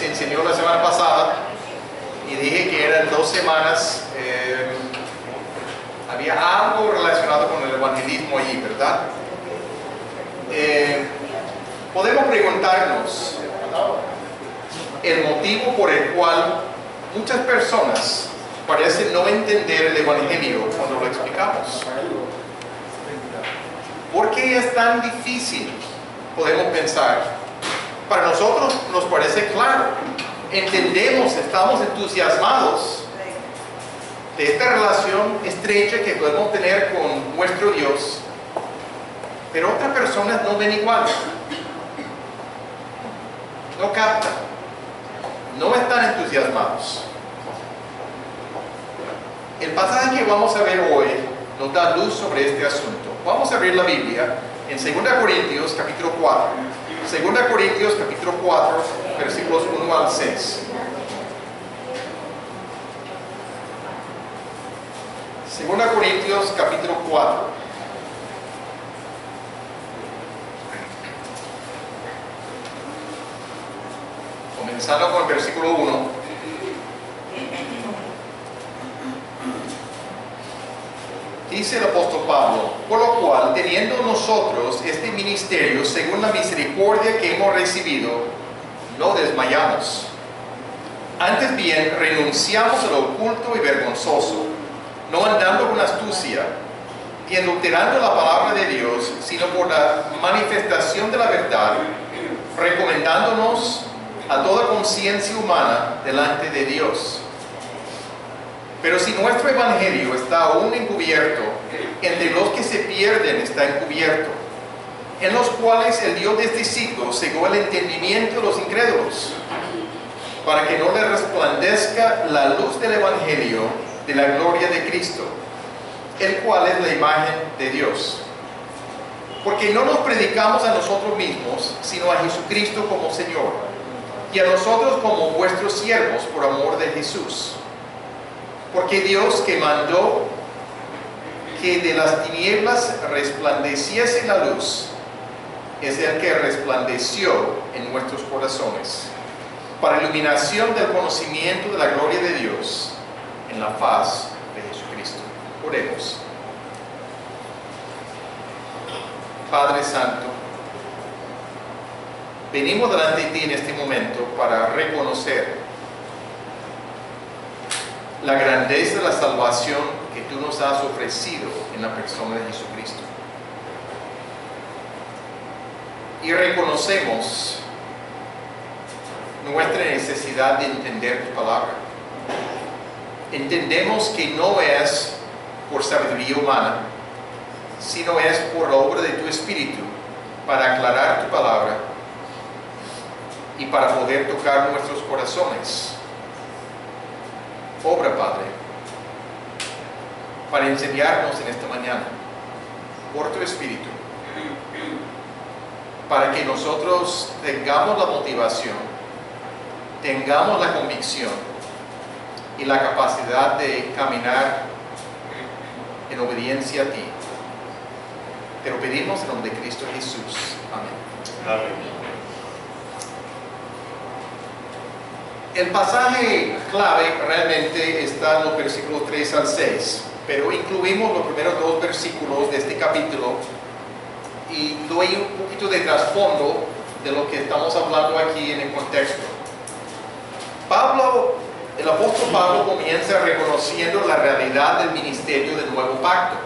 se enseñó la semana pasada y dije que eran 2 semanas. Había algo relacionado con el evangelismo allí, ¿verdad? Podemos preguntarnos el motivo por el cual muchas personas parecen no entender el evangelio cuando lo explicamos. ¿Por qué es tan difícil? Podemos pensar. Para nosotros nos parece claro. Entendemos, estamos entusiasmados de esta relación estrecha que podemos tener con nuestro Dios, pero otras personas no ven igual, no captan, no están entusiasmados. El pasaje que vamos a ver hoy nos da luz sobre este asunto. Vamos a abrir la Biblia en 2 Corintios capítulo 4. 2 Corintios capítulo 4, versículos 1 al 6. 2 Corintios capítulo 4. Comenzando con el versículo 1. Dice el apóstol Pablo: por lo cual, teniendo nosotros este ministerio según la misericordia que hemos recibido, no desmayamos. Antes bien, renunciamos a lo oculto y vergonzoso, no andando con astucia, ni adulterando la palabra de Dios, sino por la manifestación de la verdad, recomendándonos a toda conciencia humana delante de Dios. Pero si nuestro evangelio está aún encubierto, entre los que se pierden está encubierto, en los cuales el Dios de este siglo cegó el entendimiento de los incrédulos, para que no les resplandezca la luz del evangelio de la gloria de Cristo, el cual es la imagen de Dios. Porque no nos predicamos a nosotros mismos, sino a Jesucristo como Señor, y a nosotros como vuestros siervos por amor de Jesús. Porque Dios, que mandó que de las tinieblas resplandeciese la luz, es el que resplandeció en nuestros corazones, para iluminación del conocimiento de la gloria de Dios en la faz de Jesucristo. Oremos. Padre Santo, venimos delante de ti en este momento para reconocer la grandeza de la salvación que tú nos has ofrecido en la persona de Jesucristo. Y reconocemos nuestra necesidad de entender tu palabra. Entendemos que no es por sabiduría humana, sino es por la obra de tu Espíritu para aclarar tu palabra y para poder tocar nuestros corazones. Obra, Padre, para enseñarnos en esta mañana por tu Espíritu, para que nosotros tengamos la motivación, tengamos la convicción y la capacidad de caminar en obediencia a ti. Te lo pedimos en nombre de Cristo Jesús. Amén. Amén. El pasaje clave realmente está en los versículos 3 al 6, pero incluimos los primeros 2 versículos de este capítulo y doy un poquito de trasfondo de lo que estamos hablando aquí en el contexto. El apóstol Pablo comienza reconociendo la realidad del ministerio del nuevo pacto.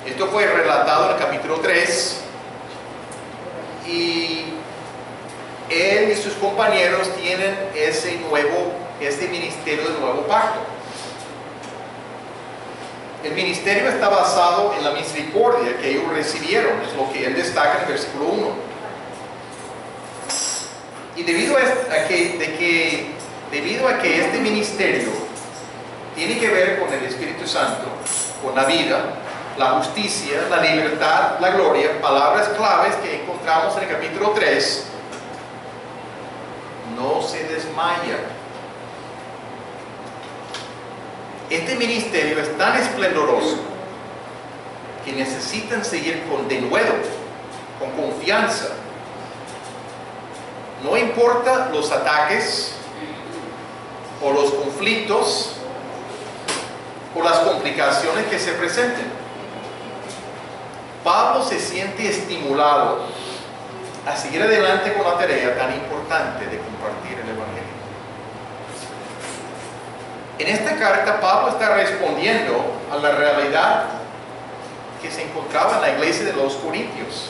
Esto fue relatado en el capítulo 3 y él y sus compañeros tienen este ministerio del nuevo pacto. El ministerio está basado en la misericordia que ellos recibieron, es lo que él destaca en el versículo 1. Y debido a que este ministerio tiene que ver con el Espíritu Santo, con la vida, la justicia, la libertad, la gloria, palabras claves que encontramos en el capítulo 3, no se desmaya. Este ministerio es tan esplendoroso que necesitan seguir con denuedo, con confianza. No importa los ataques o los conflictos o las complicaciones que se presenten. Pablo se siente estimulado a seguir adelante con la tarea tan importante de compartir el Evangelio. En esta carta, Pablo está respondiendo a la realidad que se encontraba en la iglesia de los Corintios.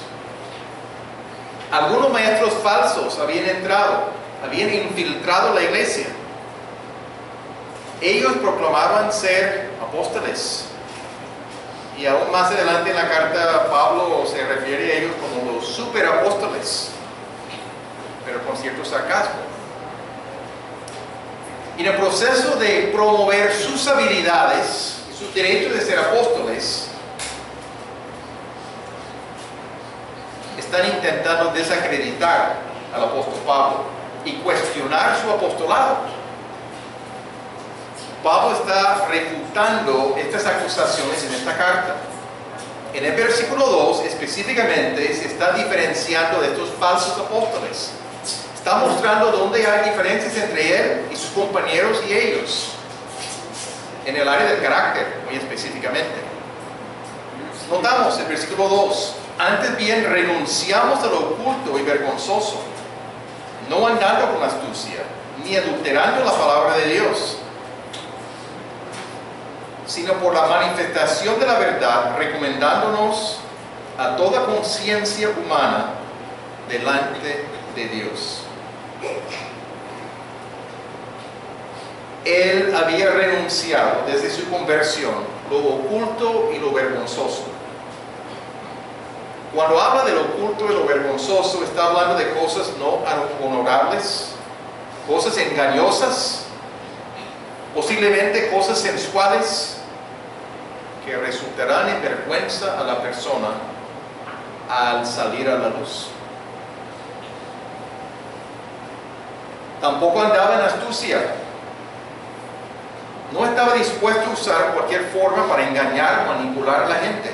Algunos maestros falsos habían infiltrado la iglesia. Ellos proclamaban ser apóstoles. Y aún más adelante en la carta, Pablo se refiere a ellos como los superapóstoles, pero con cierto sarcasmo. Y en el proceso de promover sus habilidades y sus derechos de ser apóstoles, están intentando desacreditar al apóstol Pablo y cuestionar su apostolado. Pablo está refutando estas acusaciones en esta carta. En el versículo 2 específicamente se está diferenciando de estos falsos apóstoles. Está mostrando dónde hay diferencias entre él y sus compañeros y ellos. En el área del carácter, muy específicamente. Notamos el versículo 2. Antes bien renunciamos a lo oculto y vergonzoso, no andando con astucia, ni adulterando la palabra de Dios, sino por la manifestación de la verdad, recomendándonos a toda conciencia humana delante de Dios. Él había renunciado desde su conversión lo oculto y lo vergonzoso. Cuando habla de lo oculto y lo vergonzoso, está hablando de cosas no honorables, cosas engañosas, posiblemente cosas sensuales que resultarán en vergüenza a la persona al salir a la luz. Tampoco andaba en astucia. No estaba dispuesto a usar cualquier forma para engañar o manipular a la gente,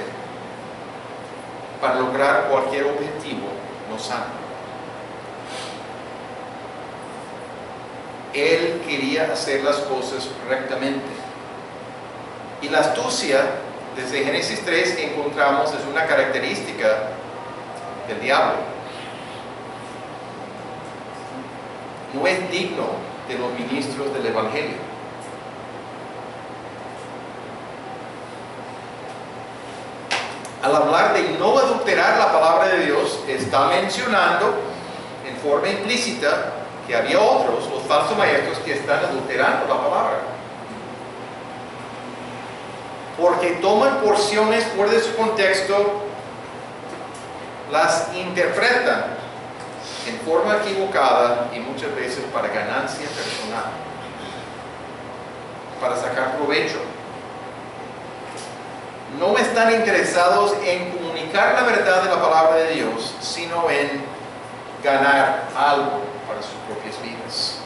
para lograr cualquier objetivo no sano. Él quería hacer las cosas rectamente. Y la astucia, desde Génesis 3 que encontramos, es una característica del diablo. No es digno de los ministros del Evangelio. Al hablar de no adulterar la palabra de Dios, está mencionando en forma implícita que había otros, los falsos maestros, que están adulterando la palabra. Porque toman porciones fuera de su contexto, las interpretan en forma equivocada y muchas veces para ganancia personal, para sacar provecho. No están interesados en comunicar la verdad de la palabra de Dios, sino en ganar algo para sus propias vidas.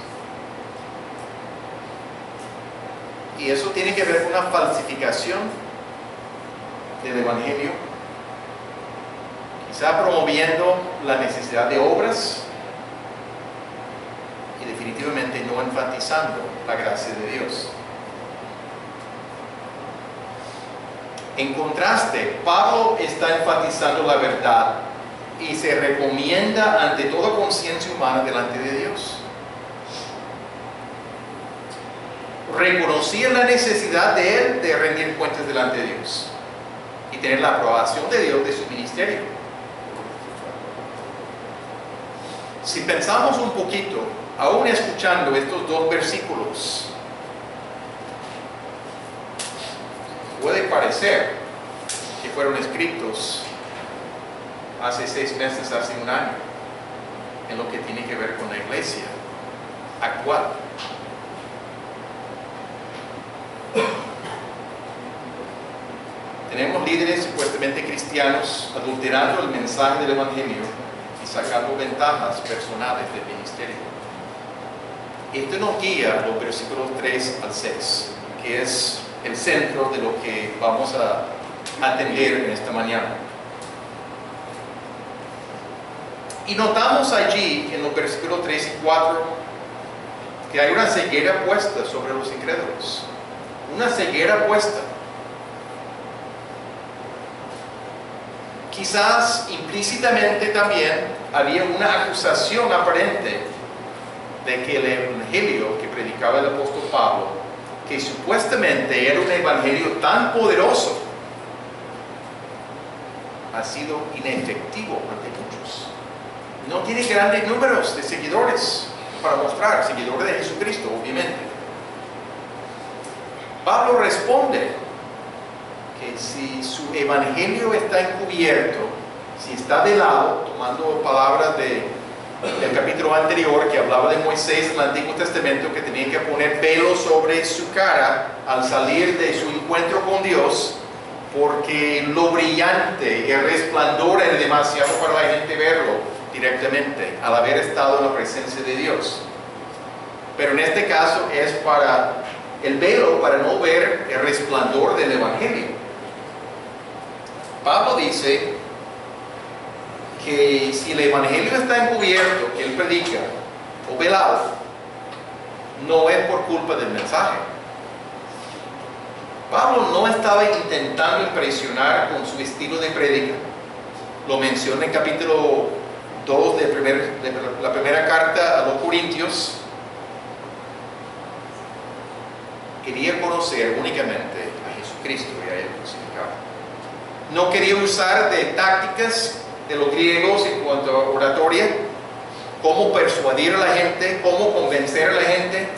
Y eso tiene que ver con una falsificación del Evangelio, quizá promoviendo la necesidad de obras y definitivamente no enfatizando la gracia de Dios. En contraste, Pablo está enfatizando la verdad y se recomienda ante toda conciencia humana delante de Dios. Reconocía la necesidad de él de rendir cuentas delante de Dios y tener la aprobación de Dios de su ministerio. Si pensamos un poquito, aún escuchando estos dos versículos, puede parecer que fueron escritos hace 6 meses, hace un año, en lo que tiene que ver con la iglesia actual. Tenemos líderes supuestamente cristianos adulterando el mensaje del Evangelio y sacando ventajas personales del ministerio. Esto nos guía los versículos 3 al 6, que es el centro de lo que vamos a atender en esta mañana. Y notamos allí en los versículos 3 y 4 que hay una ceguera puesta sobre los incrédulos. Una ceguera puesta. Quizás implícitamente también había una acusación aparente de que el evangelio que predicaba el apóstol Pablo, que supuestamente era un evangelio tan poderoso, ha sido inefectivo ante muchos. No tiene grandes números de seguidores para mostrar, seguidores de Jesucristo, obviamente. Pablo responde que si su evangelio está encubierto, si está velado, tomando palabras del capítulo anterior que hablaba de Moisés en el Antiguo Testamento, que tenía que poner velo sobre su cara al salir de su encuentro con Dios, porque lo brillante, el resplandor era demasiado para la gente verlo directamente al haber estado en la presencia de Dios. Pero en este caso es para el velo, para no ver el resplandor del evangelio. Pablo dice que si el evangelio está encubierto, que él predica, o velado, no es por culpa del mensaje. Pablo no estaba intentando impresionar con su estilo de prédica. Lo menciona en capítulo 2 de la primera carta a los Corintios. Quería conocer únicamente a Jesucristo y a Él crucificado. No quería usar de tácticas de los griegos en cuanto a oratoria, cómo persuadir a la gente, cómo convencer a la gente.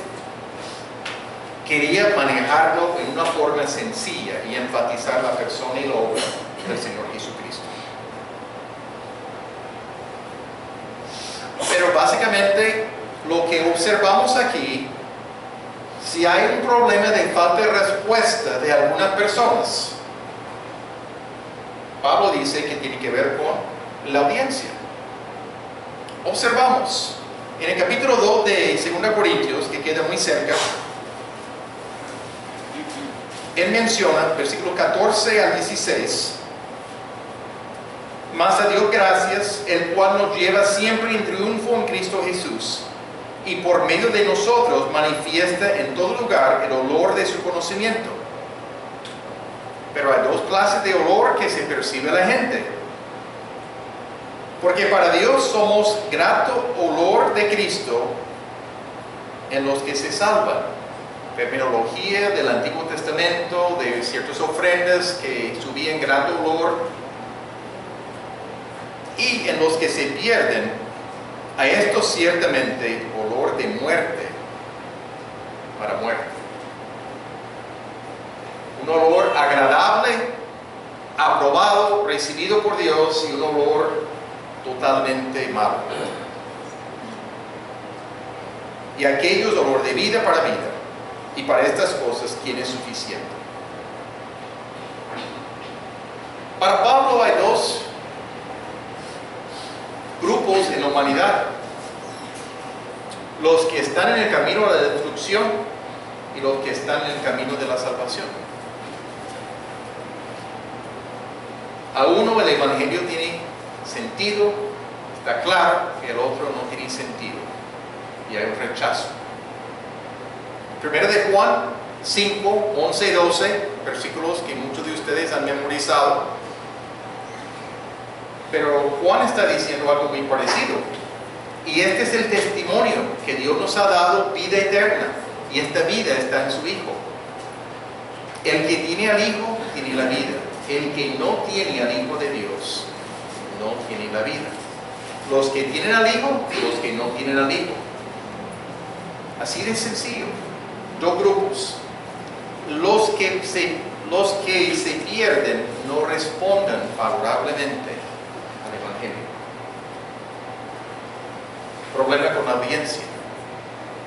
Quería manejarlo en una forma sencilla y enfatizar la persona y la obra del Señor Jesucristo. Pero básicamente lo que observamos aquí, si hay un problema de falta de respuesta de algunas personas, Pablo dice que tiene que ver con la audiencia. Observamos en el capítulo 2 de 2 Corintios, que queda muy cerca, él menciona, versículo 14 al 16, mas a Dios gracias, el cual nos lleva siempre en triunfo en Cristo Jesús, y por medio de nosotros manifiesta en todo lugar el olor de su conocimiento. Pero hay dos clases de olor que se percibe a la gente. Porque para Dios somos grato olor de Cristo en los que se salvan. Terminología del Antiguo Testamento, de ciertas ofrendas que subían grato olor. Y en los que se pierden, a esto ciertamente olor de muerte para muerte. Un olor agradable, aprobado, recibido por Dios, y un olor totalmente malo. Y aquellos olor de vida para vida. Y para estas cosas, ¿quién es suficiente? Para Pablo hay dos grupos en la humanidad: los que están en el camino de la destrucción y los que están en el camino de la salvación. A uno el evangelio tiene sentido, está claro, y el otro no tiene sentido y hay un rechazo. Primero de Juan 5, 11 y 12, versículos que muchos de ustedes han memorizado. Pero Juan está diciendo algo muy parecido. Y este es el testimonio que Dios nos ha dado, vida eterna. Y esta vida está en su Hijo. El que tiene al Hijo, tiene la vida. El que no tiene al Hijo de Dios, no tiene la vida. Los que tienen al Hijo, los que no tienen al Hijo. Así de sencillo. Dos grupos. Los que se pierden no respondan favorablemente al Evangelio. Problema con la audiencia.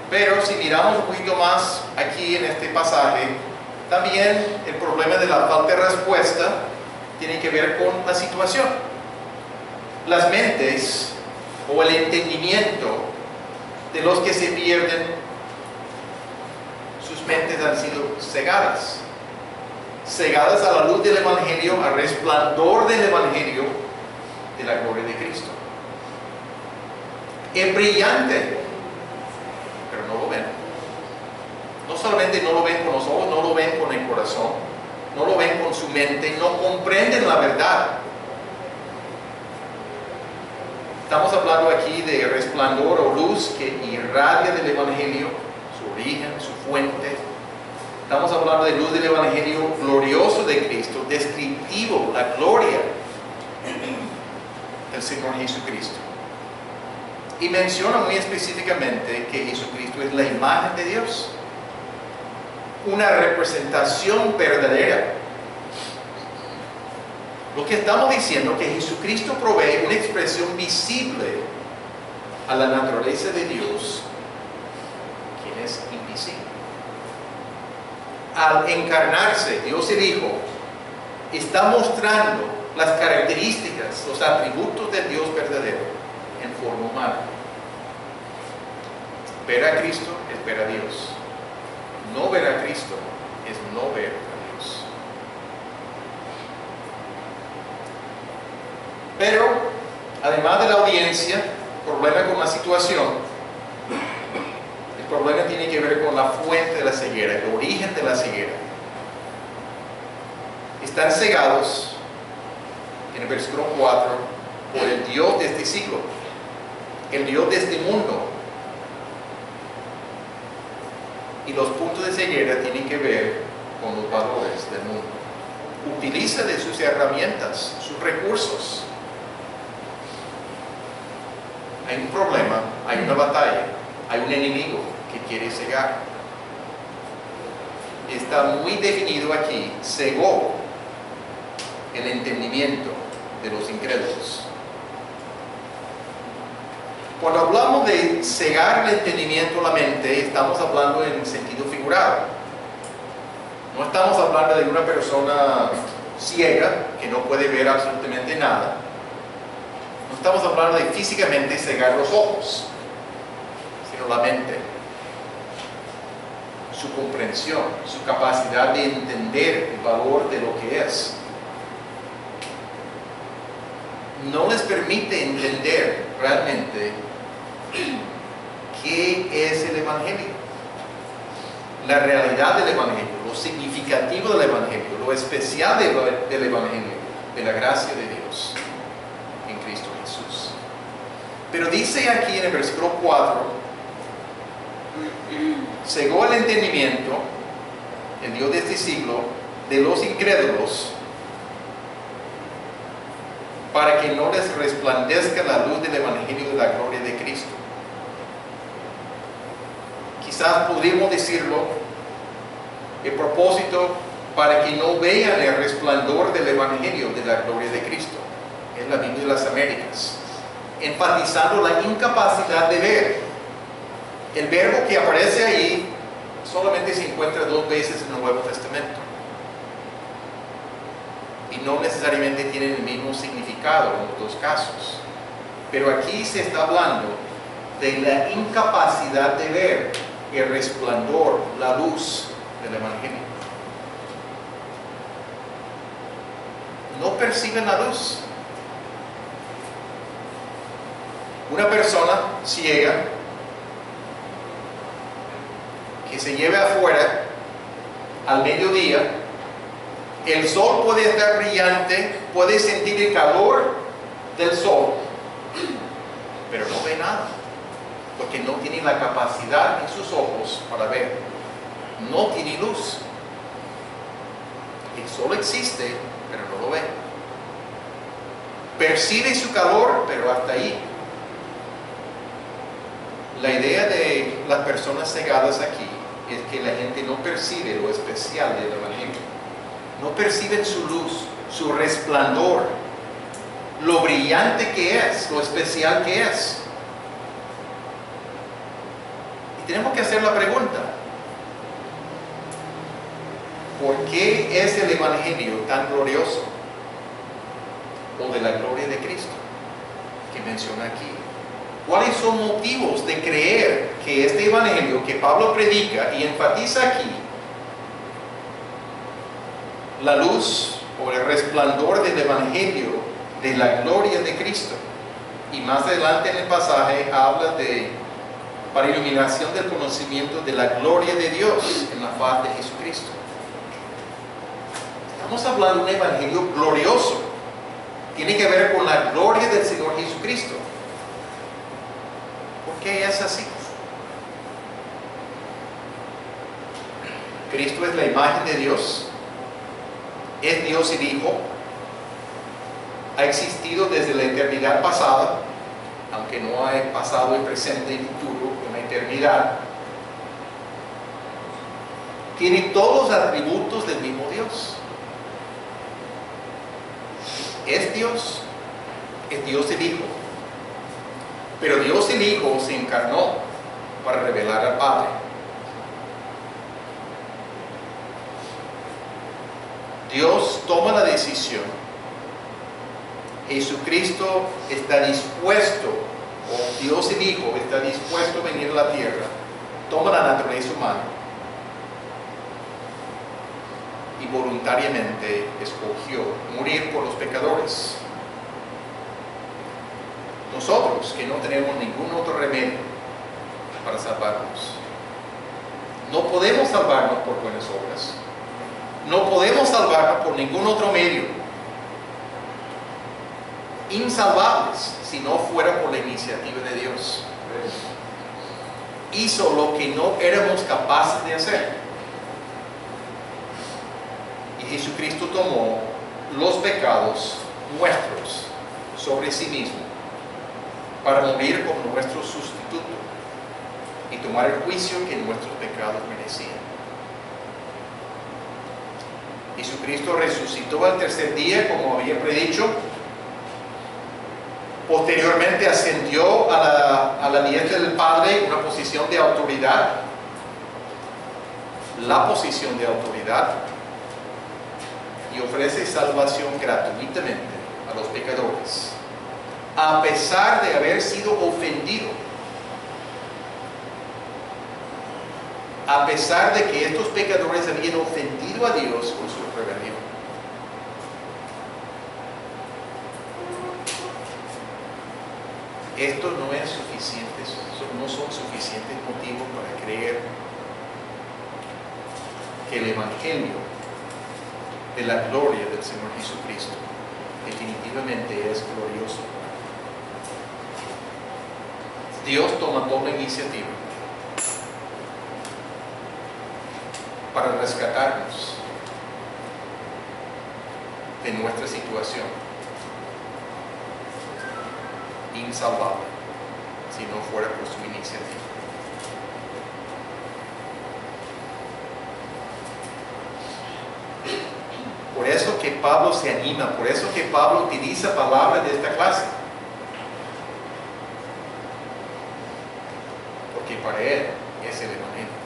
Pero si miramos un poquito más aquí en este pasaje, también el problema de la falta de respuesta tiene que ver con la situación. Las mentes o el entendimiento de los que se pierden, sus mentes han sido cegadas. Cegadas a la luz del Evangelio, al resplandor del Evangelio de la gloria de Cristo. es brillante, pero no lo ven. No solamente no lo ven con los ojos, no lo ven con el corazón, no lo ven con su mente, no comprenden la verdad. Estamos hablando aquí de resplandor o luz que irradia del Evangelio, su origen, su fuente. Estamos hablando de luz del Evangelio glorioso de Cristo, descriptivo, la gloria del Señor Jesucristo. Y menciona muy específicamente que Jesucristo es la imagen de Dios, una representación verdadera. Lo que estamos diciendo es que Jesucristo provee una expresión visible a la naturaleza de Dios, quien es invisible. Al encarnarse, Dios el Hijo está mostrando las características, los atributos del Dios verdadero en forma humana. Ver a Cristo es ver a Dios. No ver a Cristo es no ver a Dios. Pero, además de la audiencia, el problema con la situación, el problema tiene que ver con la fuente de la ceguera, el origen de la ceguera. Están cegados, en el versículo 4, por el Dios de este siglo, el Dios de este mundo. Y los puntos de ceguera tienen que ver con los valores del mundo. Utiliza de sus herramientas, sus recursos. Hay un problema, hay una batalla, hay un enemigo que quiere cegar. Está muy definido aquí, cegó el entendimiento de los incrédulos. Cuando hablamos de cegar el entendimiento de la mente, estamos hablando en sentido figurado. No estamos hablando de una persona ciega que no puede ver absolutamente nada. No estamos hablando de físicamente cegar los ojos, sino la mente, su comprensión, su capacidad de entender el valor de lo que es. No les permite entender realmente qué es el Evangelio, la realidad del Evangelio, lo significativo del Evangelio, lo especial del Evangelio, de la gracia de Dios en Cristo Jesús. Pero dice aquí en el versículo 4, cegó el entendimiento, el Dios de este siglo, de los incrédulos, para que no les resplandezca la luz del Evangelio de la gloria de Cristo. Quizás podríamos decirlo, el propósito para que no vean el resplandor del Evangelio de la gloria de Cristo. Es la Biblia de las Américas, enfatizando la incapacidad de ver. El verbo que aparece ahí solamente se encuentra 2 veces en el Nuevo Testamento. Y no necesariamente tienen el mismo significado en los 2 casos. Pero aquí se está hablando de la incapacidad de ver el resplandor, la luz del Evangelio. No perciben la luz. Una persona ciega que se lleve afuera al mediodía, el sol puede estar brillante, puede sentir el calor del sol, pero no ve nada, porque no tiene la capacidad en sus ojos para ver. No tiene luz. El sol existe, pero no lo ve. Percibe su calor, pero hasta ahí. La idea de las personas cegadas aquí es que la gente no percibe lo especial del Evangelio. No perciben su luz, su resplandor, lo brillante que es, lo especial que es. Y tenemos que hacer la pregunta: ¿por qué es el Evangelio tan glorioso? O de la gloria de Cristo que menciona aquí. ¿Cuáles son motivos de creer que este Evangelio que Pablo predica y enfatiza aquí, la luz o el resplandor del Evangelio de la gloria de Cristo, Y más adelante en el pasaje habla de para iluminación del conocimiento de la gloria de Dios en la faz de Jesucristo. Estamos hablando de un evangelio glorioso. Tiene que ver con la gloria del Señor Jesucristo. ¿Por qué es así? Cristo es la imagen de Dios. Es Dios el Hijo. Ha existido desde la eternidad pasada, aunque no hay pasado, y presente y futuro, una eternidad. Tiene todos los atributos del mismo Dios. Es Dios el Hijo. Pero Dios el Hijo se encarnó para revelar al Padre. Dios toma la decisión. Jesucristo está dispuesto, o Dios el Hijo está dispuesto a venir a la tierra, toma la naturaleza humana y voluntariamente escogió morir por los pecadores. Nosotros, que no tenemos ningún otro remedio para salvarnos, no podemos salvarnos por buenas obras, no podemos salvarnos por ningún otro medio. Insalvables si no fuera por la iniciativa de Dios. Hizo lo que no éramos capaces de hacer. Y Jesucristo tomó los pecados nuestros sobre sí mismo para morir como nuestro sustituto y tomar el juicio que nuestros pecados merecían. Jesucristo resucitó al tercer día, como había predicho. Posteriormente ascendió a la diestra del Padre, una posición de autoridad, la posición de autoridad, y ofrece salvación gratuitamente a los pecadores, a pesar de haber sido ofendido, a pesar de que estos pecadores habían ofendido a Dios con su rebelión. Esto no es suficiente, no son suficientes motivos para creer que el Evangelio de la gloria del Señor Jesucristo definitivamente es glorioso. Dios tomó la iniciativa para rescatarnos de nuestra situación insalvable si no fuera por su iniciativa. Por eso que Pablo se anima, por eso que Pablo utiliza palabras de esta clase, porque para él es el Evangelio.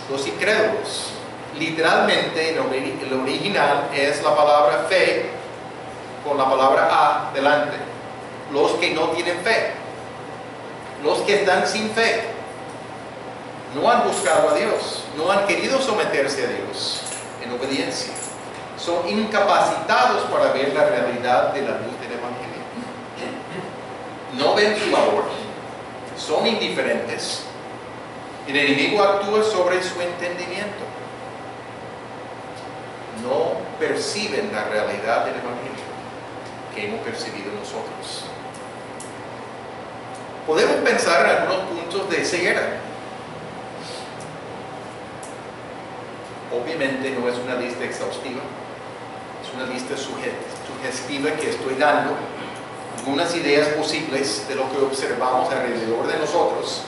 Los incrédulos, literalmente el original es la palabra fe con la palabra a delante. Los que no tienen fe, los que están sin fe, no han buscado a Dios, no han querido someterse a Dios en obediencia, son incapacitados para ver la realidad de la luz del Evangelio. No ven su valor, son indiferentes. El enemigo actúa sobre su entendimiento. No perciben la realidad del Evangelio que hemos percibido nosotros. Podemos pensar en algunos puntos de ceguera. Obviamente no es una lista exhaustiva, es una lista sugestiva que estoy dando algunas ideas posibles de lo que observamos alrededor de nosotros.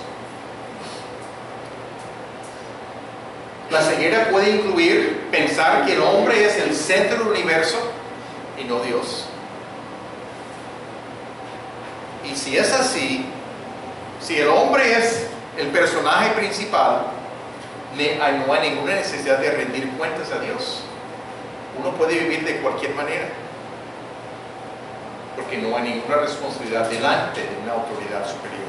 La ceguera puede incluir pensar que el hombre es el centro del universo y no Dios. Y si es así, si el hombre es el personaje principal, no hay ninguna necesidad de rendir cuentas a Dios. Uno puede vivir de cualquier manera, porque no hay ninguna responsabilidad delante de una autoridad superior.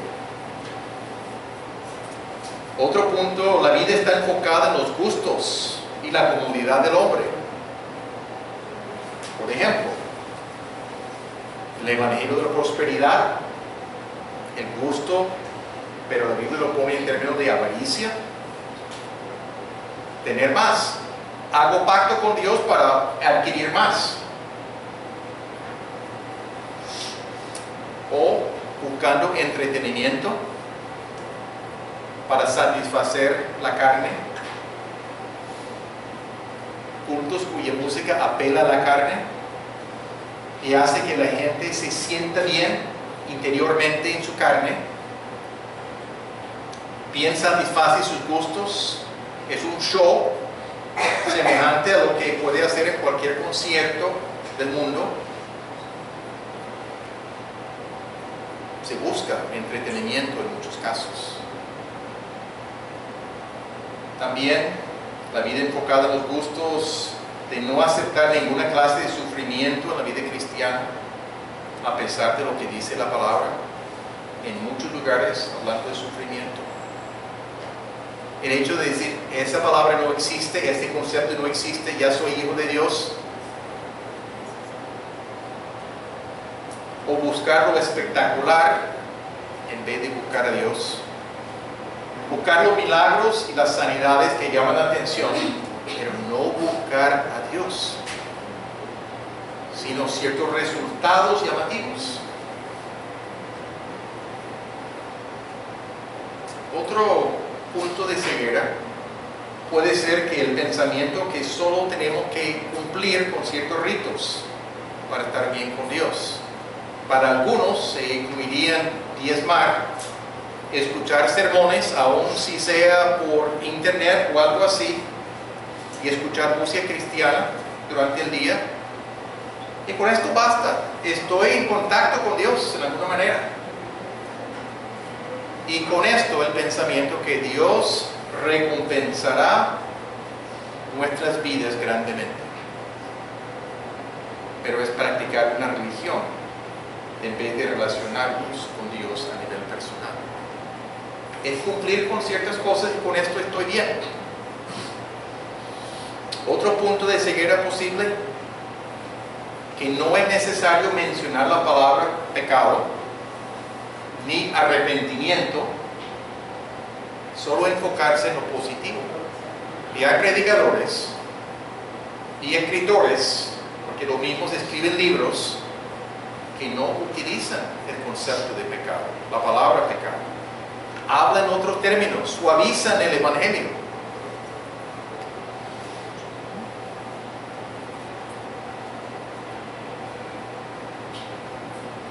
Otro punto, la vida está enfocada en los gustos y la comodidad del hombre. Por ejemplo, el evangelio de la prosperidad, el gusto, pero la Biblia lo pone en términos de avaricia. Tener más. Hago pacto con Dios para adquirir más. O buscando entretenimiento para satisfacer la carne. Cultos cuya música apela a la carne y hace que la gente se sienta bien interiormente en su carne. Bien satisface sus gustos. Es un show semejante a lo que puede hacer en cualquier concierto del mundo. Se busca entretenimiento en muchos casos. También la vida enfocada en los gustos de no aceptar ninguna clase de sufrimiento en la vida cristiana, a pesar de lo que dice la palabra, en muchos lugares hablando de sufrimiento. El hecho de decir, esa palabra no existe, este concepto no existe, ya soy hijo de Dios. O buscar lo espectacular en vez de buscar a Dios. Buscar los milagros y las sanidades que llaman la atención, pero no buscar a Dios, sino ciertos resultados llamativos. Otro punto de ceguera puede ser que el pensamiento que solo tenemos que cumplir con ciertos ritos para estar bien con Dios. Para algunos se incluirían diezmar, escuchar sermones, aun si sea por internet o algo así, y escuchar música cristiana durante el día. Y con esto basta. Estoy en contacto con Dios de alguna manera. Y con esto el pensamiento que Dios recompensará nuestras vidas grandemente. Pero es practicar una religión en vez de relacionarnos con Dios a nivel personal. Es cumplir con ciertas cosas y con esto estoy bien. Otro punto de ceguera posible, que no es necesario mencionar la palabra pecado ni arrepentimiento, solo enfocarse en lo positivo. Y hay predicadores y escritores, porque los mismos escriben libros, que no utilizan el concepto de pecado, la palabra pecado. Hablan otros términos, suavizan el evangelio.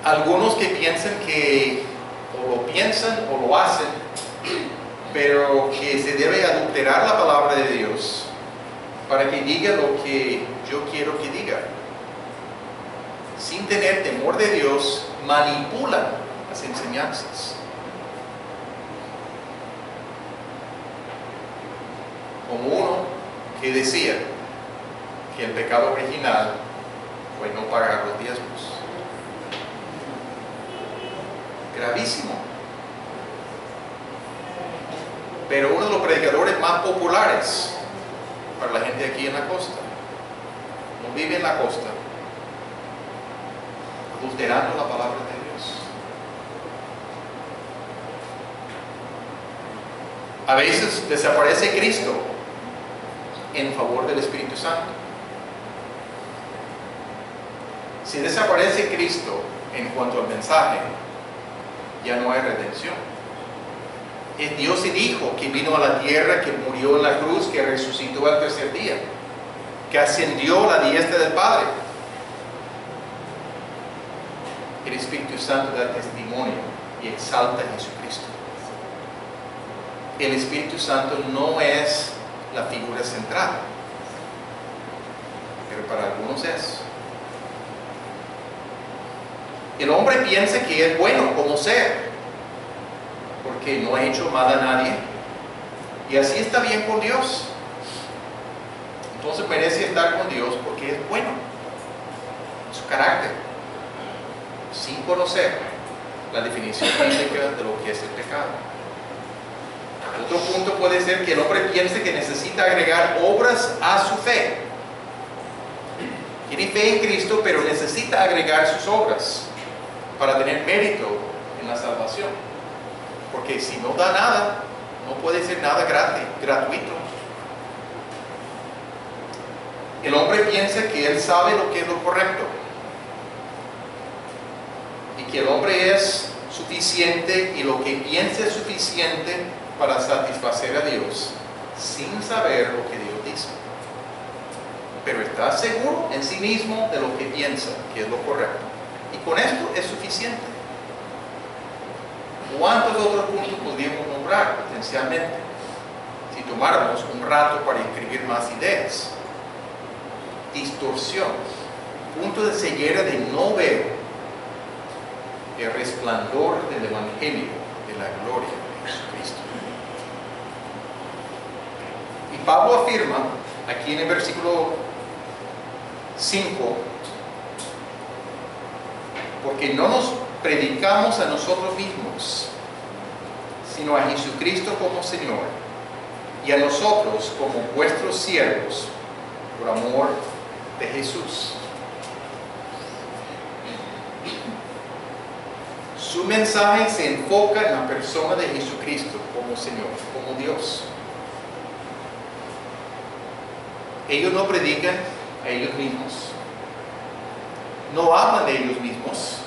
Algunos que piensan que o lo piensan o lo hacen, pero que se debe adulterar la palabra de Dios para que diga lo que yo quiero que diga. Sin tener temor de Dios, manipulan las enseñanzas. Como uno que decía que el pecado original fue no pagar los diezmos. Gravísimo. Pero uno de los predicadores más populares para la gente aquí en la costa, no vive en la costa, adulterando la palabra de Dios. A veces desaparece Cristo en favor del Espíritu Santo. Si desaparece Cristo en cuanto al mensaje, ya no hay redención. Es Dios el Hijo que vino a la tierra, que murió en la cruz, que resucitó al tercer día, que ascendió a la diestra del Padre. El Espíritu Santo da testimonio y exalta a Jesucristo. El Espíritu Santo no es la figura central, pero para algunos es. El hombre piensa que es bueno como ser, porque no ha hecho mal a nadie, y así está bien con Dios. Entonces merece estar con Dios porque es bueno, su carácter, sin conocer la definición bíblica de lo que es el pecado. Otro punto puede ser que el hombre piense que necesita agregar obras a su fe. Tiene fe en Cristo, pero necesita agregar sus obras. para tener mérito en la salvación. Porque si no da nada, no puede ser nada gratuito. El hombre piensa que él sabe lo que es lo correcto y que el hombre es suficiente y lo que piensa es suficiente para satisfacer a Dios sin saber lo que Dios dice. Pero está seguro en sí mismo de lo que piensa que es lo correcto. Y con esto es suficiente. ¿Cuántos otros puntos podríamos nombrar potencialmente si tomáramos un rato para escribir más ideas? Distorsión, punto de ceguera de no ver el resplandor del Evangelio de la gloria de Jesucristo. Y Pablo afirma aquí en el versículo 5, porque no nos predicamos a nosotros mismos, sino a Jesucristo como Señor, y a nosotros como vuestros siervos, por amor de Jesús. Su mensaje se enfoca en la persona de Jesucristo como Señor, como Dios. Ellos no predican a ellos mismos, no hablan de ellos mismos,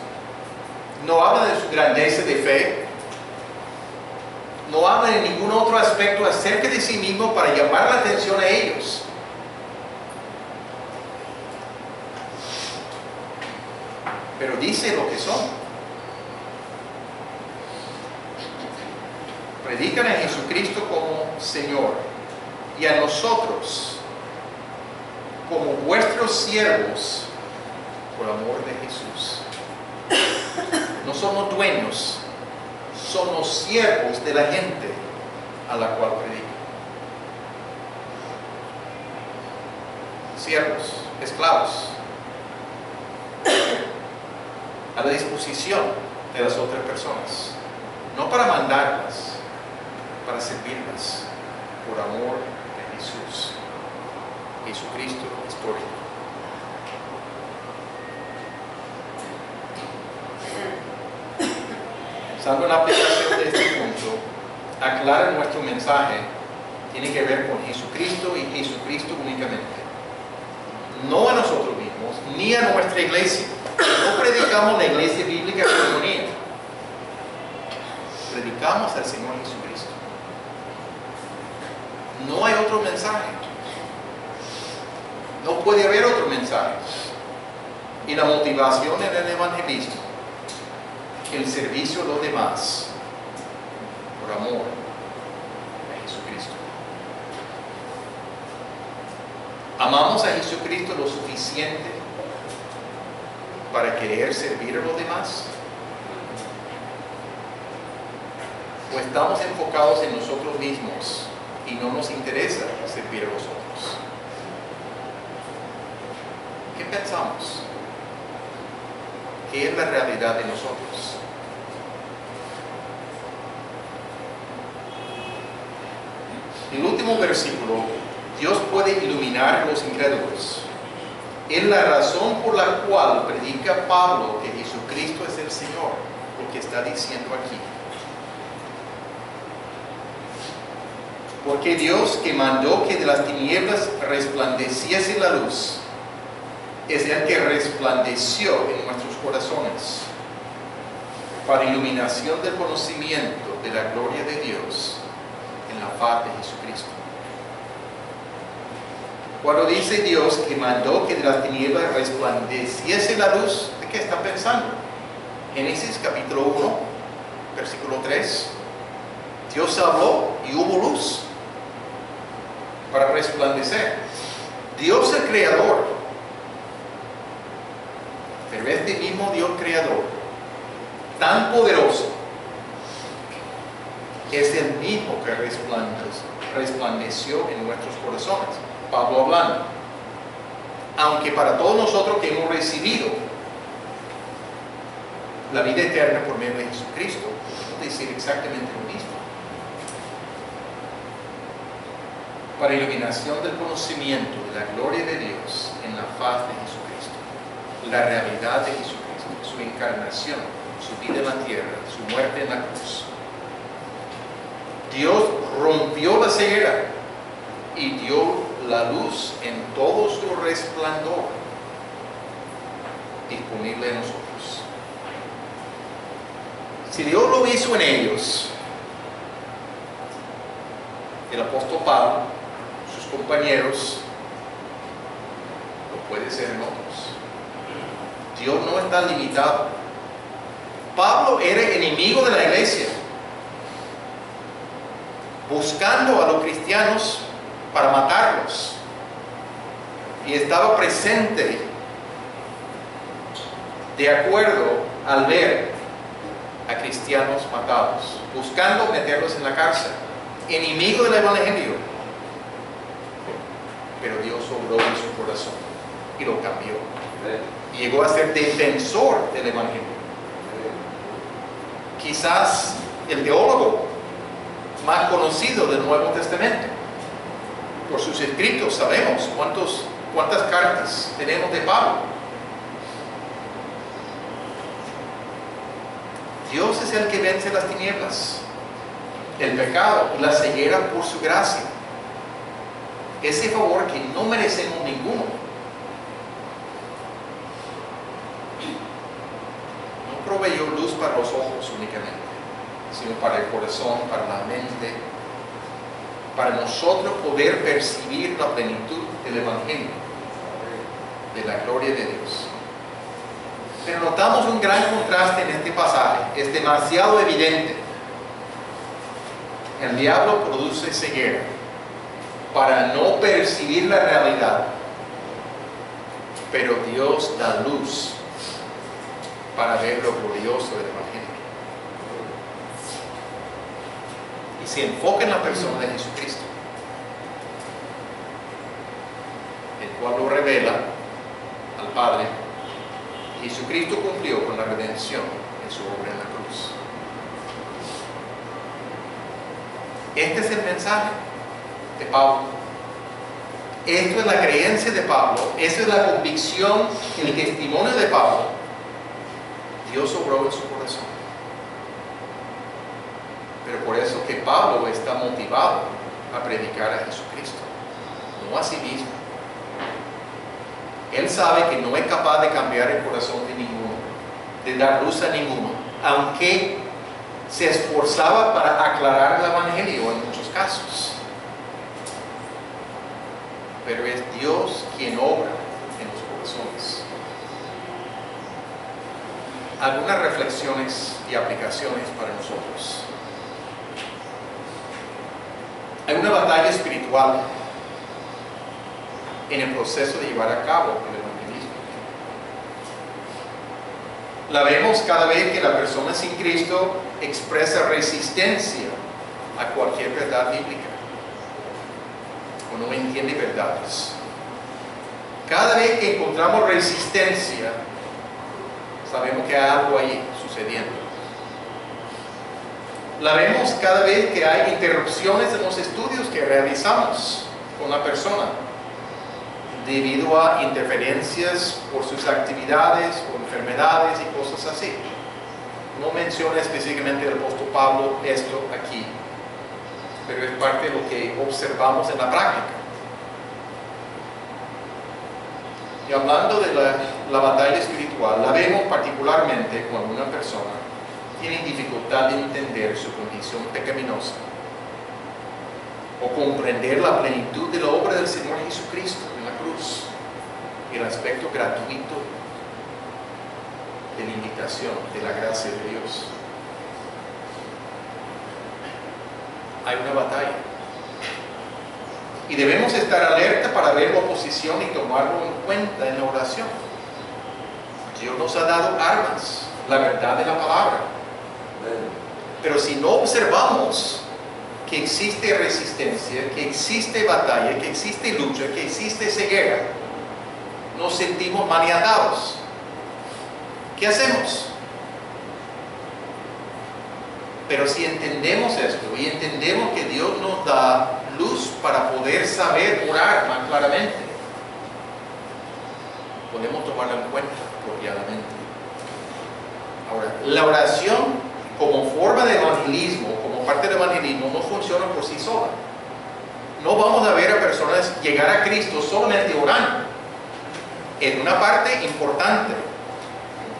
no hablan de su grandeza de fe, no hablan de ningún otro aspecto acerca de sí mismo para llamar la atención a ellos. Pero dice lo que son. Predican a Jesucristo como Señor y a nosotros como vuestros siervos por amor de Jesús. No somos dueños, somos siervos de la gente a la cual predican. Siervos, esclavos, a la disposición de las otras personas, no para mandarlas, para servirlas por amor de Jesús. Jesucristo histórico. Pensando en la aplicación de este punto, aclara nuestro mensaje tiene que ver con Jesucristo y Jesucristo únicamente. No a nosotros mismos, ni a nuestra iglesia. No predicamos la iglesia bíblica de armonía. Predicamos al Señor Jesucristo. No hay otro mensaje. No puede haber otro mensaje. Y la motivación en el evangelismo, el servicio a los demás, por amor a Jesucristo. ¿Amamos a Jesucristo lo suficiente para querer servir a los demás? ¿O estamos enfocados en nosotros mismos y no nos interesa servir a los otros? ¿Qué pensamos? ¿Qué es la realidad de nosotros? En el último versículo, Dios puede iluminar a los incrédulos. Es la razón por la cual predica Pablo que Jesucristo es el Señor, lo que está diciendo aquí. Porque Dios, que mandó que de las tinieblas resplandeciese la luz, es el que resplandeció en nuestros corazones para iluminación del conocimiento de la gloria de Dios en la faz de Jesucristo. Cuando dice Dios que mandó que de las tinieblas resplandeciese la luz, ¿de qué está pensando? Génesis capítulo 1, versículo 3. Dios habló y hubo luz para resplandecer. Dios el creador. Pero este mismo Dios creador, tan poderoso, es el mismo que resplandeció en nuestros corazones. Pablo hablando. Aunque para todos nosotros que hemos recibido la vida eterna por medio de Jesucristo, podemos decir exactamente lo mismo. Para iluminación del conocimiento de la gloria de Dios en la faz de Jesucristo. La realidad de Jesucristo, su encarnación, su vida en la tierra, su muerte en la cruz. Dios rompió la ceguera y dio la luz en todo su resplandor disponible en nosotros. Si Dios lo hizo en ellos, el apóstol Pablo, sus compañeros, lo puede ser en otros. Dios no está limitado. Pablo era enemigo de la iglesia, buscando a los cristianos para matarlos, y estaba presente de acuerdo al ver a cristianos matados, buscando meterlos en la cárcel, enemigo del evangelio. Pero Dios obró en su corazón y lo cambió. Y llegó a ser defensor del evangelio. Quizás el teólogo más conocido del Nuevo Testamento. Por sus escritos sabemos cuántas cartas tenemos de Pablo. Dios es el que vence las tinieblas, el pecado y la ceguera por su gracia. Ese favor que no merecemos ninguno. No proveyó luz para los ojos únicamente, sino para el corazón, para la mente, para nosotros poder percibir la plenitud del Evangelio, de la gloria de Dios. Pero notamos un gran contraste en este pasaje, es demasiado evidente. El diablo produce ceguera para no percibir la realidad, pero Dios da luz para ver lo glorioso del Evangelio. Y se enfoca en la persona de Jesucristo, el cual lo revela al Padre. Jesucristo cumplió con la redención en su obra en la cruz. Este es el mensaje de Pablo. Esto es la creencia de Pablo. Esta es la convicción, el testimonio de Pablo. Dios obró en su corazón. Pero por eso que Pablo está motivado a predicar a Jesucristo, no a sí mismo. Él sabe que no es capaz de cambiar el corazón de ninguno, de dar luz a ninguno, aunque se esforzaba para aclarar el evangelio en muchos casos. Pero es Dios quien obra en los corazones. Algunas reflexiones y aplicaciones para nosotros. Hay una batalla espiritual en el proceso de llevar a cabo el evangelismo. La vemos cada vez que la persona sin Cristo expresa resistencia a cualquier verdad bíblica o no entiende verdades. Cada vez que encontramos resistencia, sabemos que hay algo ahí sucediendo. La vemos cada vez que hay interrupciones en los estudios que realizamos con la persona, debido a interferencias por sus actividades o enfermedades y cosas así. No menciona específicamente el apóstol Pablo esto aquí, pero es parte de lo que observamos en la práctica. Y hablando de la batalla espiritual, la vemos particularmente cuando una persona tiene dificultad de entender su condición pecaminosa o comprender la plenitud de la obra del Señor Jesucristo en la cruz y el aspecto gratuito de la invitación, de la gracia de Dios. Hay una batalla y debemos estar alerta para ver la oposición y tomarlo en cuenta en la oración. Dios nos ha dado armas, la verdad de la palabra, pero si no observamos que existe resistencia, que existe batalla, que existe lucha, que existe ceguera, nos sentimos maniatados. ¿Qué hacemos? Pero si entendemos esto y entendemos que Dios nos da luz para poder saber orar más claramente, podemos tomarlo en cuenta apropiadamente. Ahora, la oración como forma de evangelismo, como parte del evangelismo, no funciona por sí sola. No vamos a ver a personas llegar a Cristo solamente orando. Es una parte importante,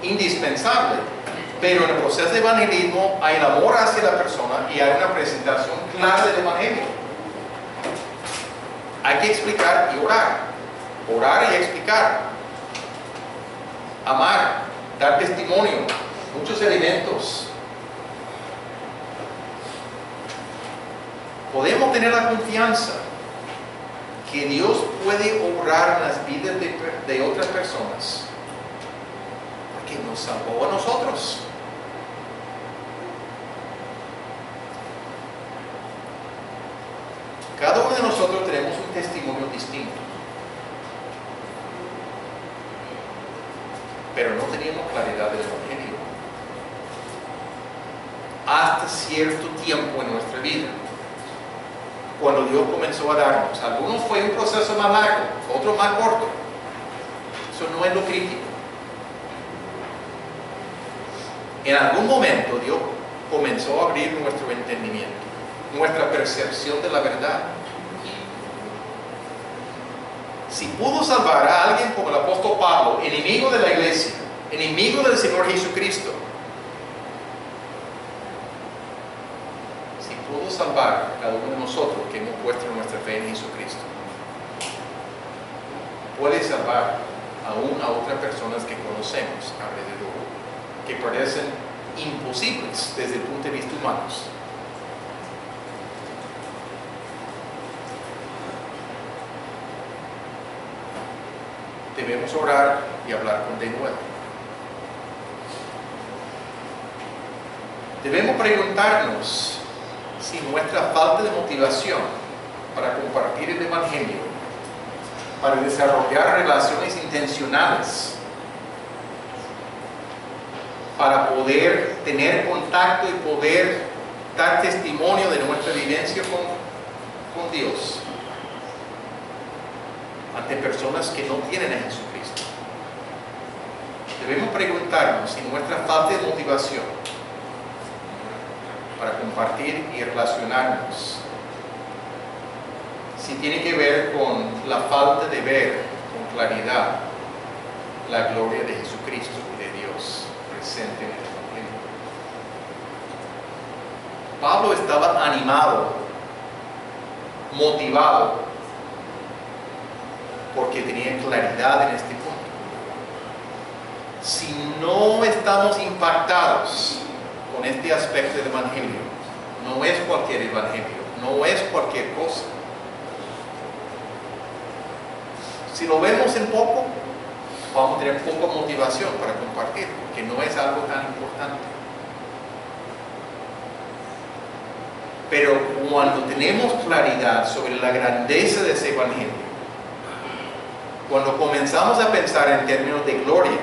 indispensable, pero en el proceso de evangelismo hay el amor hacia la persona y hay una presentación clara del evangelio. Hay que explicar y orar y explicar, amar, dar testimonio, muchos elementos. Podemos tener la confianza que Dios puede obrar en las vidas de otras personas porque nos salvó a nosotros. Cada uno de nosotros tenemos un testimonio distinto, pero no teníamos claridad del evangelio hasta cierto tiempo en nuestra vida, cuando Dios comenzó a darnos. Algunos fue un proceso más largo, otros más corto. Eso no es lo crítico. En algún momento Dios comenzó a abrir nuestro entendimiento, nuestra percepción de la verdad. Si pudo salvar a alguien como el apóstol Pablo, enemigo de la iglesia, enemigo del Señor Jesucristo, si pudo salvar a cada uno de nosotros que hemos puesto nuestra fe en Jesucristo, puede salvar aún a otras personas que conocemos alrededor, que parecen imposibles desde el punto de vista humano. Debemos orar y hablar con denuedo. Debemos preguntarnos si nuestra falta de motivación para compartir el evangelio, para desarrollar relaciones intencionales, para poder tener contacto y poder dar testimonio de nuestra vivencia con Dios ante personas que no tienen a Jesucristo. Debemos preguntarnos si nuestra falta de motivación para compartir y relacionarnos, si tiene que ver con la falta de ver con claridad la gloria de Jesucristo y de Dios presente en el evangelio. Pablo estaba animado, motivado, porque tenía claridad en este punto. Si no estamos impactados con este aspecto del evangelio, no es cualquier evangelio, no es cualquier cosa. Si lo vemos en poco, vamos a tener poca motivación para compartir, porque no es algo tan importante. Pero cuando tenemos claridad sobre la grandeza de ese evangelio, cuando comenzamos a pensar en términos de gloria,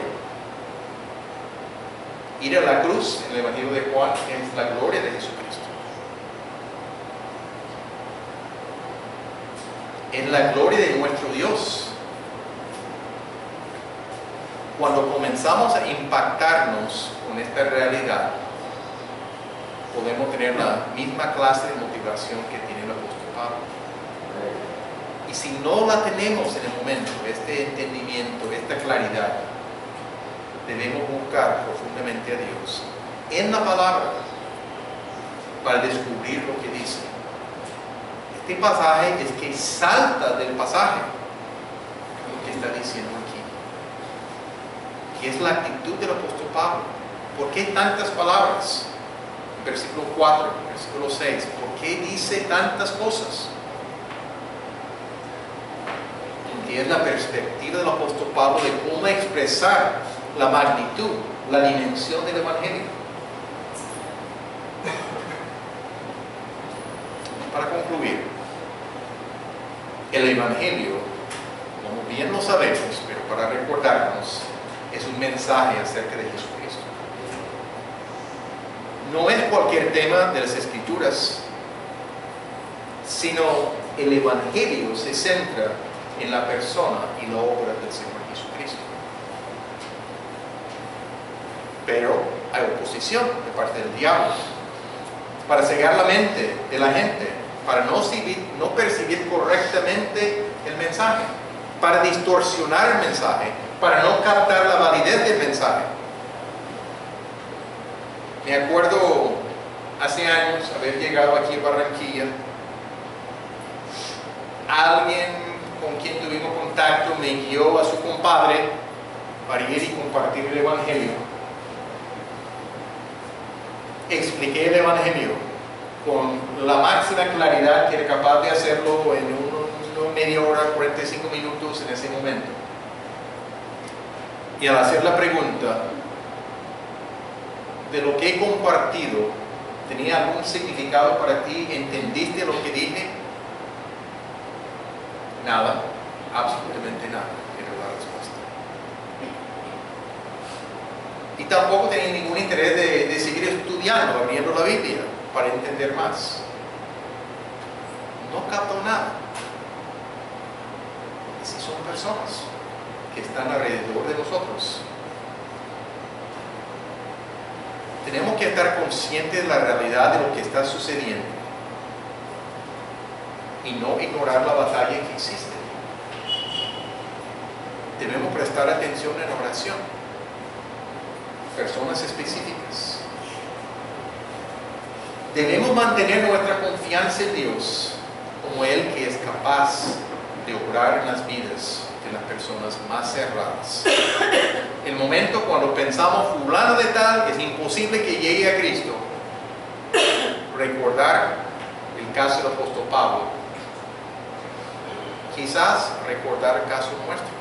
ir a la cruz en el Evangelio de Juan es la gloria de Jesucristo. Es la gloria de nuestro Dios. Cuando comenzamos a impactarnos con esta realidad, podemos tener la misma clase de motivación que tiene el apóstol Pablo. Y si no la tenemos en el momento, este entendimiento, esta claridad, debemos buscar profundamente a Dios en la palabra para descubrir lo que dice. Este pasaje es que salta del pasaje lo que está diciendo aquí. ¿Qué es la actitud del apóstol Pablo? ¿Por qué tantas palabras? Versículo 4, versículo 6. ¿Por qué dice tantas cosas? Y es la perspectiva del apóstol Pablo de cómo expresar la magnitud, la dimensión del evangelio. Para concluir, el evangelio, como bien lo sabemos, pero para recordarnos, es un mensaje acerca de Jesucristo. No es cualquier tema de las Escrituras, sino el evangelio se centra en la persona y la obra del Señor Jesucristo. Pero hay oposición de parte del diablo para cegar la mente de la gente, para no percibir correctamente el mensaje, para distorsionar el mensaje, para no captar la validez del mensaje. Me acuerdo hace años haber llegado aquí a Barranquilla. Alguien con quien tuvimos contacto me guió a su compadre para ir y compartir el Evangelio. Expliqué el Evangelio con la máxima claridad que era capaz de hacerlo en una media hora, 45 minutos en ese momento. Y al hacer la pregunta de lo que he compartido, ¿tenía algún significado para ti? ¿Entendiste lo que dije? Nada, absolutamente nada, era la respuesta. Y tampoco tenía ningún interés de seguir estudiando, abriendo la Biblia para entender más. No captó nada. Y si son personas que están alrededor de nosotros, tenemos que estar conscientes de la realidad de lo que está sucediendo y no ignorar la batalla que existe. Debemos prestar atención en oración. Personas específicas. Debemos mantener nuestra confianza en Dios como Él que es capaz de obrar en las vidas de las personas más cerradas. El momento cuando pensamos fulano de tal es imposible que llegue a Cristo, recordar el caso del apóstol Pablo, quizás recordar el caso nuestro.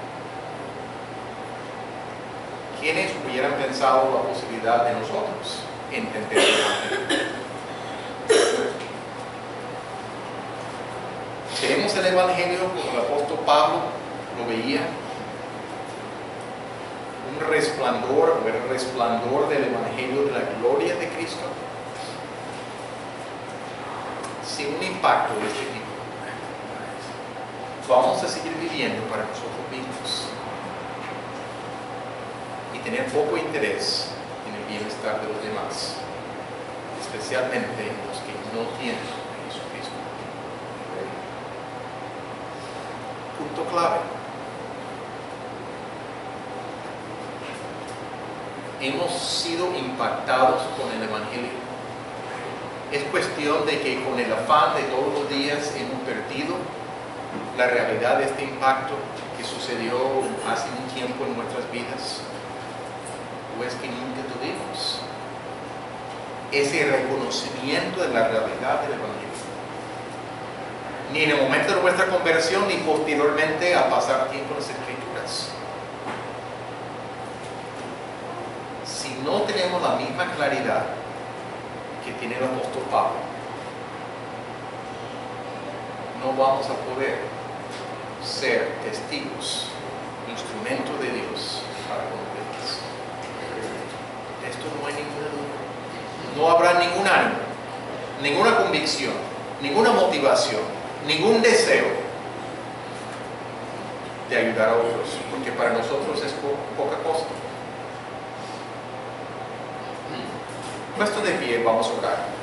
¿Quiénes hubieran pensado la posibilidad de nosotros entender el Evangelio? ¿Queremos el Evangelio como el apóstol Pablo lo veía? Un resplandor, o el resplandor del Evangelio de la gloria de Cristo, sin un impacto de este tipo. Vamos a seguir viviendo para nosotros mismos y tener poco interés en el bienestar de los demás, especialmente los que no tienen a Jesucristo. Punto clave. Hemos sido impactados con el Evangelio. Es cuestión de que con el afán de todos los días hemos perdido la realidad de este impacto que sucedió hace un tiempo en nuestras vidas. ¿O es que nunca tuvimos ese reconocimiento de la realidad del Evangelio? Ni en el momento de nuestra conversión, ni posteriormente a pasar tiempo en las Escrituras. Si no tenemos la misma claridad que tiene el apóstol Pablo, no vamos a poder ser testigos, instrumentos de Dios para con los demás. De esto no hay ninguna duda. No habrá ningún ánimo, ninguna convicción, ninguna motivación, ningún deseo de ayudar a otros, porque para nosotros es poca cosa. Puesto de pie, vamos a orar.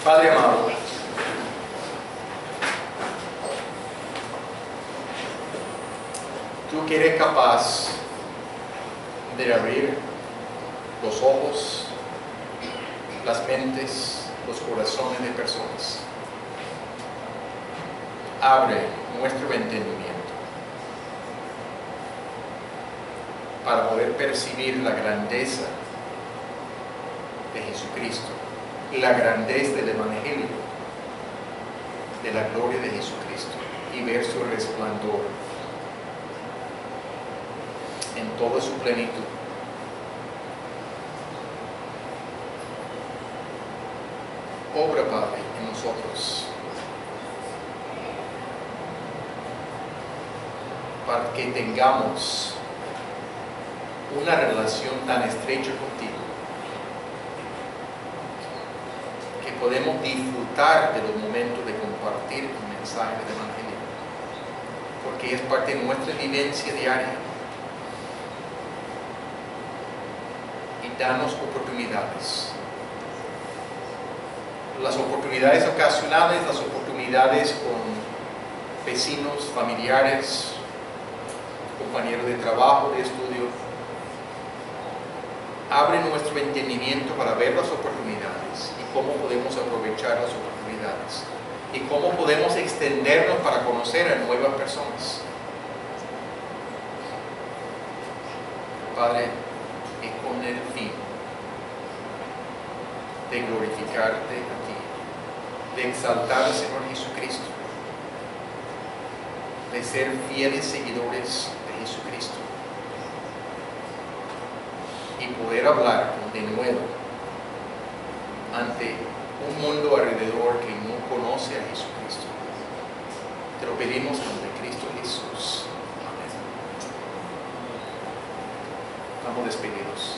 Padre amado, tú que eres capaz de abrir los ojos, las mentes, los corazones de personas. Abre nuestro entendimiento para poder percibir la grandeza de Jesucristo y la grandeza del Evangelio, de la gloria de Jesucristo, y ver su resplandor en toda su plenitud. Obra, Padre, en nosotros, para que tengamos una relación tan estrecha contigo, que podemos disfrutar de los momentos de compartir el mensaje del Evangelio, porque es parte de nuestra vivencia diaria. Y danos oportunidades. Las oportunidades ocasionales, las oportunidades con vecinos, familiares, compañeros de trabajo, de estudio. Abre nuestro entendimiento para ver las oportunidades y cómo podemos aprovechar las oportunidades y cómo podemos extendernos para conocer a nuevas personas. Padre, y con el fin de glorificarte a ti, de exaltar al Señor Jesucristo, de ser fieles seguidores de Jesucristo y poder hablar de nuevo ante un mundo alrededor que no conoce a Jesucristo. Te lo pedimos en el nombre de Cristo Jesús. Amén. Estamos despedidos.